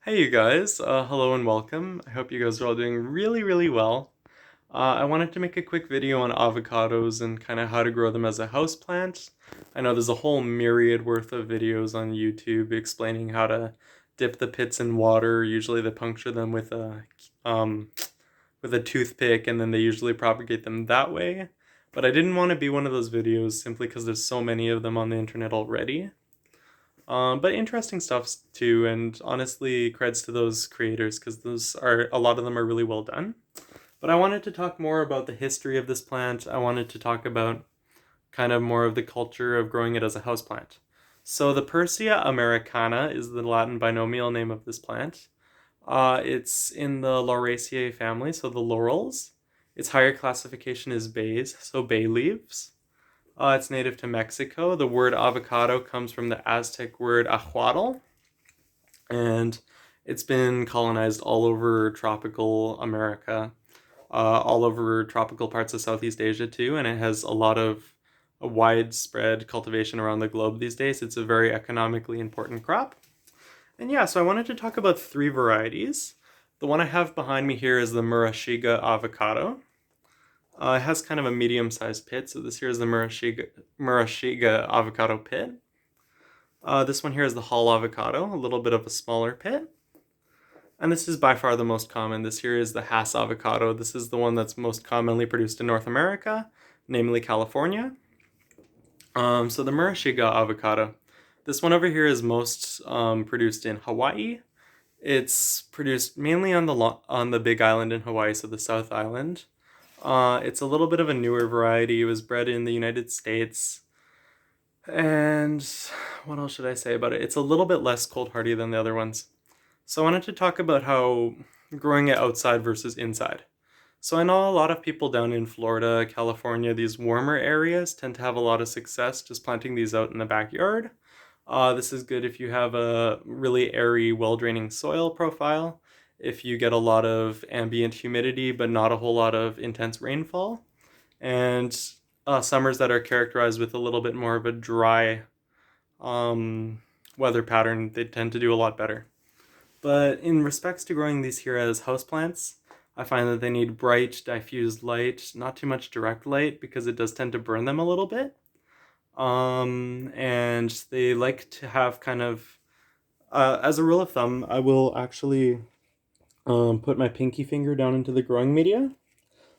Hey you guys, hello and welcome. I hope you guys are all doing really well. I wanted to make a quick video on avocados and kind of how to grow them as a houseplant. I know there's a whole myriad worth of videos on YouTube explaining how to dip the pits in water. Usually they puncture them um, with a toothpick and then they usually propagate them that way. But I didn't want to be one of those videos simply because there's so many of them on the internet already. But interesting stuff too, and honestly, creds to those creators because a lot of them are really well done. But I wanted to talk more about the history of this plant. I wanted to talk about kind of more of the culture of growing it as a houseplant. So the Persea americana is the Latin binomial name of this plant. It's in the Lauraceae family, so the laurels. Its higher classification is bays, so bay leaves. It's native to Mexico. The word avocado comes from the Aztec word ajuatl, and it's been colonized all over tropical America, all over tropical parts of Southeast Asia too, and it has a widespread cultivation around the globe these days. It's a very economically important crop. And yeah, so I wanted to talk about three varieties. The one I have behind me here is the Murashiga avocado. It has kind of a medium-sized pit, so this here is the Murashiga avocado pit. This one here is the Hall avocado, a little bit of a smaller pit. And this is by far the most common. This here is the Hass avocado. This is the one that's most commonly produced in North America, namely California. So the Murashiga avocado. This one over here is most produced in Hawaii. It's produced mainly on the Big Island in Hawaii, so the South Island. It's a little bit of a newer variety. It was bred in the United States. And what else should I say about it? It's a little bit less cold hardy than the other ones. So I wanted to talk about how growing it outside versus inside. So I know a lot of people down in Florida, California, these warmer areas tend to have a lot of success just planting these out in the backyard. This is good if you have a really airy, well-draining soil profile, if you get a lot of ambient humidity but not a whole lot of intense rainfall, and summers that are characterized with a little bit more of a dry weather pattern, they tend to do a lot better. But in respects to growing these here as houseplants, I find that they need bright, diffused light, not too much direct light because it does tend to burn them a little bit. And they like to have kind of, as a rule of thumb, I will actually put my pinky finger down into the growing media.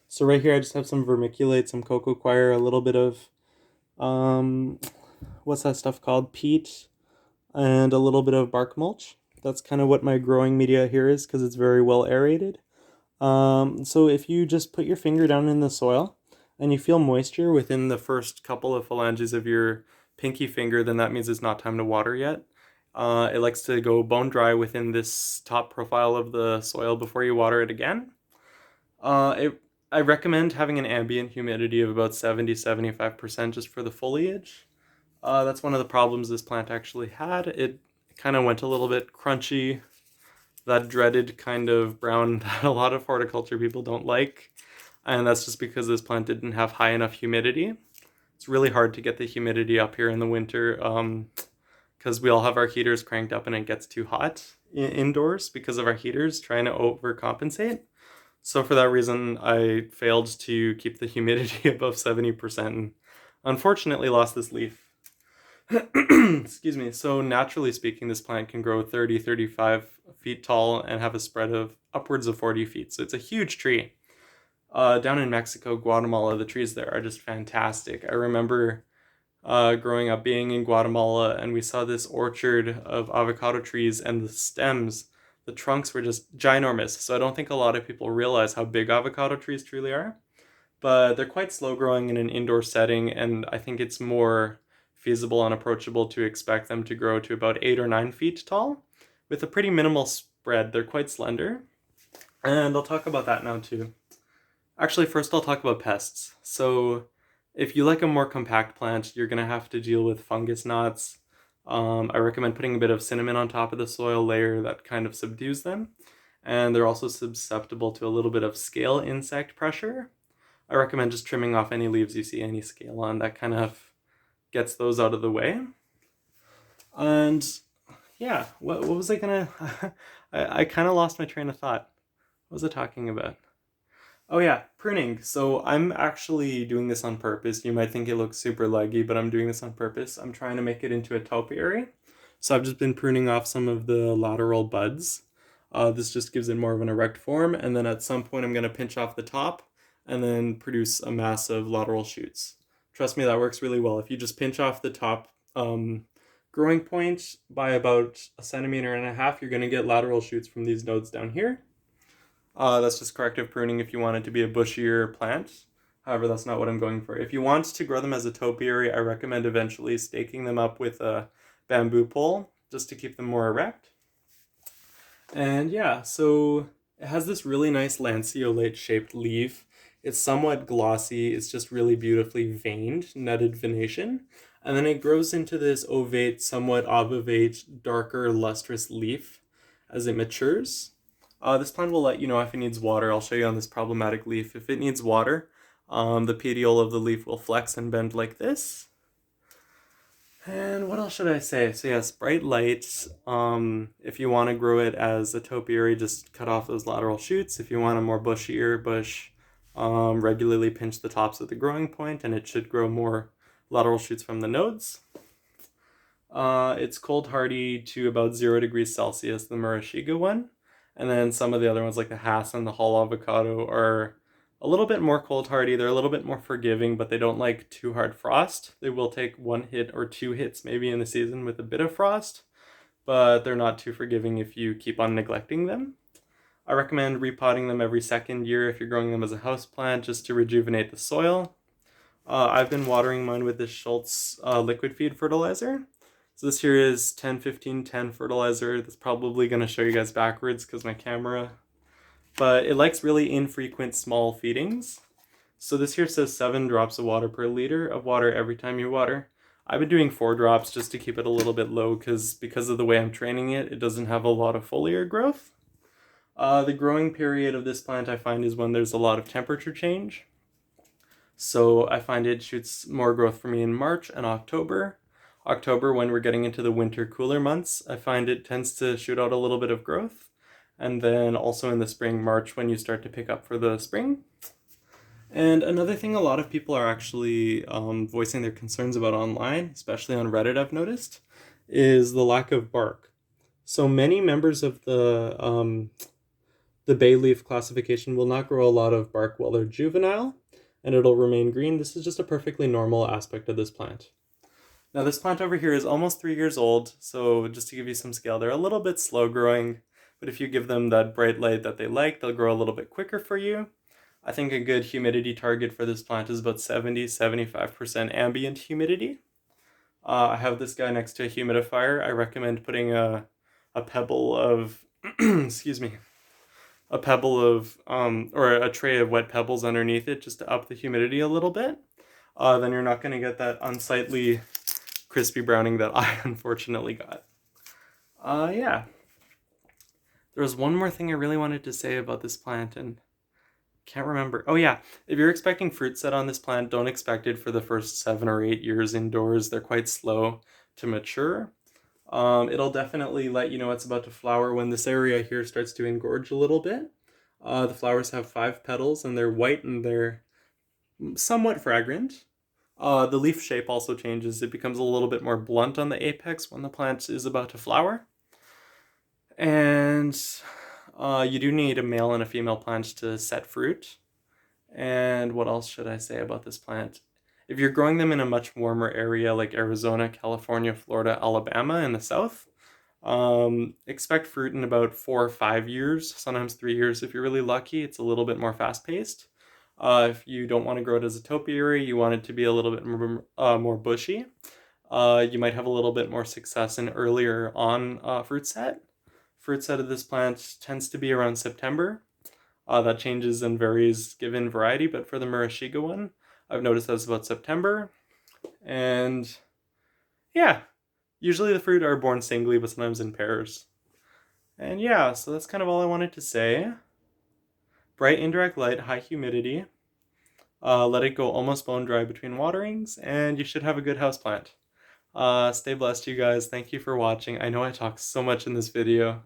So right here I just have some vermiculite, some cocoa coir, a little bit of, um, what's that stuff called? Peat, and a little bit of bark mulch. That's kind of what my growing media here is because it's very well aerated. So if you just put your finger down in the soil and you feel moisture within the first couple of phalanges of your pinky finger, then that means it's not time to water yet. It likes to go bone dry within this top profile of the soil before you water it again. I recommend having an ambient humidity of about 70-75% just for the foliage. That's one of the problems this plant actually had. It kind of went a little bit crunchy, that dreaded kind of brown that a lot of horticulture people don't like. And that's just because this plant didn't have high enough humidity. It's really hard to get the humidity up here in the winter because we all have our heaters cranked up and it gets too hot indoors because of our heaters trying to overcompensate. So for that reason, I failed to keep the humidity above 70% and unfortunately lost this leaf. Excuse me. So naturally speaking, this plant can grow 30-35 feet tall and have a spread of upwards of 40 feet. So it's a huge tree. Down in Mexico, Guatemala, the trees there are just fantastic. I remember growing up being in Guatemala and we saw this orchard of avocado trees and the stems, the trunks were just ginormous. So I don't think a lot of people realize how big avocado trees truly are. But they're quite slow growing in an indoor setting, and I think it's more feasible and approachable to expect them to grow to about 8 or 9 feet tall with a pretty minimal spread. They're quite slender, and I'll talk about that now too. Actually, first I'll talk about pests. So if you like a more compact plant, you're gonna have to deal with fungus knots. I recommend putting a bit of cinnamon on top of the soil layer that kind of subdues them. And they're also susceptible to a little bit of scale insect pressure. I recommend just trimming off any leaves you see any scale on. That kind of gets those out of the way. And yeah, what was I gonna... I kind of lost my train of thought. What was I talking about? Oh yeah, pruning. So I'm actually doing this on purpose. You might think it looks super leggy, but I'm doing this on purpose. I'm trying to make it into a topiary. So I've just been pruning off some of the lateral buds. This just gives it more of an erect form, and then at some point I'm going to pinch off the top and then produce a mass of lateral shoots. Trust me, that works really well. If you just pinch off the top growing point by about a centimeter and a half, you're going to get lateral shoots from these nodes down here. That's just corrective pruning if you want it to be a bushier plant. However, that's not what I'm going for. If you want to grow them as a topiary, I recommend eventually staking them up with a bamboo pole just to keep them more erect. And yeah, so it has this really nice lanceolate shaped leaf. It's somewhat glossy. It's just really beautifully veined, netted venation. And then it grows into this ovate, somewhat obovate, darker, lustrous leaf as it matures. This plant will let you know if it needs water. I'll show you on this problematic leaf. If it needs water, the petiole of the leaf will flex and bend like this. And what else should I say? So yes, bright light. If you want to grow it as a topiary, just cut off those lateral shoots. If you want a more bushier bush, regularly pinch the tops of the growing point and it should grow more lateral shoots from the nodes. It's cold hardy to about 0 degrees Celsius, the Murashiga one. And then some of the other ones like the Hass and the Hull Avocado are a little bit more cold hardy. They're a little bit more forgiving, but they don't like too hard frost. They will take 1 hit or 2 hits maybe in the season with a bit of frost, but they're not too forgiving if you keep on neglecting them. I recommend repotting them every second year if you're growing them as a house plant just to rejuvenate the soil. I've been watering mine with this Schultz liquid feed fertilizer. So this here is 10-15-10 fertilizer. That's probably going to show you guys backwards because my camera. But it likes really infrequent small feedings. So this here says 7 drops of water per liter of water every time you water. I've been doing 4 drops just to keep it a little bit low because of the way I'm training it, it doesn't have a lot of foliar growth. The growing period of this plant I find is when there's a lot of temperature change. So I find it shoots more growth for me in March and October. October, when we're getting into the winter cooler months, I find it tends to shoot out a little bit of growth. And then also in the spring, March, when you start to pick up for the spring. And another thing a lot of people are actually voicing their concerns about online, especially on Reddit I've noticed, is the lack of bark. So many members of the bay leaf classification will not grow a lot of bark while they're juvenile, and it'll remain green. This is just a perfectly normal aspect of this plant. Now this plant over here is almost 3 years old, so just to give you some scale, they're a little bit slow growing, but if you give them that bright light that they like, they'll grow a little bit quicker for you. I think a good humidity target for this plant is about 70-75% ambient humidity. I have this guy next to a humidifier. I recommend putting a pebble of, excuse me, a pebble of, or a tray of wet pebbles underneath it just to up the humidity a little bit. Then you're not going to get that unsightly crispy browning that I unfortunately got. Yeah. There was one more thing I really wanted to say about this plant and can't remember. Oh yeah, if you're expecting fruit set on this plant, don't expect it for the first 7 or 8 years indoors. They're quite slow to mature. It'll definitely let you know it's about to flower when this area here starts to engorge a little bit. The flowers have 5 petals and they're white and they're somewhat fragrant. The leaf shape also changes. It becomes a little bit more blunt on the apex when the plant is about to flower. And you do need a male and a female plant to set fruit. And what else should I say about this plant? If you're growing them in a much warmer area like Arizona, California, Florida, Alabama in the south, expect fruit in about 4 or 5 years, sometimes 3 years if you're really lucky. It's a little bit more fast-paced. If you don't want to grow it as a topiary, you want it to be a little bit more bushy, you might have a little bit more success in earlier on fruit set. Fruit set of this plant tends to be around September. That changes and varies given variety, but for the Murashiga one, I've noticed that's about September. And yeah, usually the fruit are born singly, but sometimes in pairs. And yeah, so that's kind of all I wanted to say. Bright indirect light, high humidity. Let it go almost bone dry between waterings, and you should have a good houseplant. Stay blessed, you guys. Thank you for watching. I know I talked so much in this video,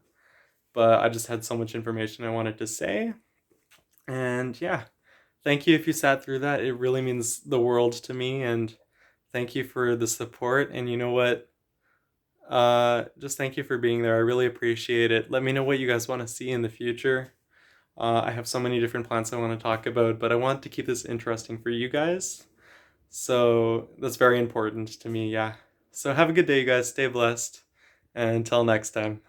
but I just had so much information I wanted to say. And yeah, thank you if you sat through that. It really means the world to me, and thank you for the support. And you know what? Just thank you for being there. I really appreciate it. Let me know what you guys want to see in the future. I have so many different plants I want to talk about, but I want to keep this interesting for you guys. So that's very important to me, yeah. So have a good day, you guys. Stay blessed. And until next time.